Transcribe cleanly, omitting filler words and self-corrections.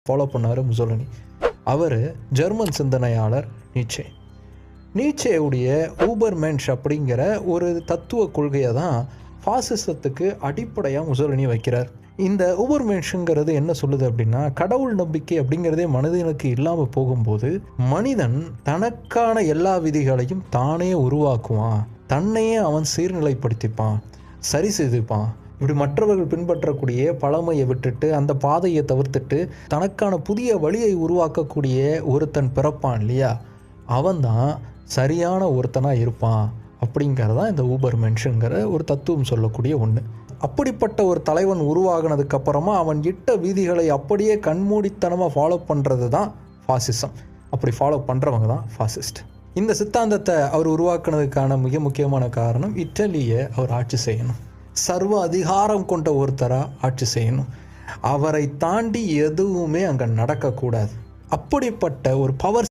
Follow பண்ணார் Mussolini. அவர் German சிந்தனையாளர் Nietzsche. நீட்சேவுடைய ஊபர்மென்ஷ் அப்படிங்கிற ஒரு தத்துவ கொள்கையை தான் ஃபாசிசத்துக்கு அடிப்படையாக முசோலினி வைக்கிறார். இந்த ஊபர்மென்ஷுங்கிறது என்ன சொல்லுது அப்படின்னா, கடவுள் நம்பிக்கை அப்படிங்கிறதே மனிதனுக்கு இல்லாமல் போகும்போது மனிதன் தனக்கான எல்லா விதிகளையும் தானே உருவாக்குவான், தன்னையே அவன் சீர்நிலைப்படுத்திப்பான், சரி செய்துப்பான். இப்படி மற்றவர்கள் பின்பற்றக்கூடிய பழமையை விட்டுட்டு அந்த பாதையை தவிர்த்துட்டு தனக்கான புதிய வழியை உருவாக்கக்கூடிய ஒருத்தன் பிறப்பான் இல்லையா, அவன்தான் சரியான ஒருத்தனாக இருப்பான் அப்படிங்கிறதான் இந்த ஊபர்மென்ஷுங்கிற ஒரு தத்துவம் சொல்லக்கூடிய ஒன்று. அப்படிப்பட்ட ஒரு தலைவன் உருவாகினதுக்கு அப்புறமா அவன் இட்ட விதிகளை அப்படியே கண்மூடித்தனமாக ஃபாலோ பண்ணுறது தான் ஃபாசிசம். அப்படி ஃபாலோ பண்ணுறவங்க தான் ஃபாசிஸ்ட். இந்த சித்தாந்தத்தை அவர் உருவாக்குனதுக்கான மிக முக்கியமான காரணம், இட்டலியை அவர் ஆட்சி செய்யணும், சர்வ அதிகாரம் கொண்ட ஒருத்தராக ஆட்சி செய்யணும், அவரை தாண்டி எதுவுமே அங்கே நடக்கக்கூடாது. அப்படிப்பட்ட ஒரு பவர்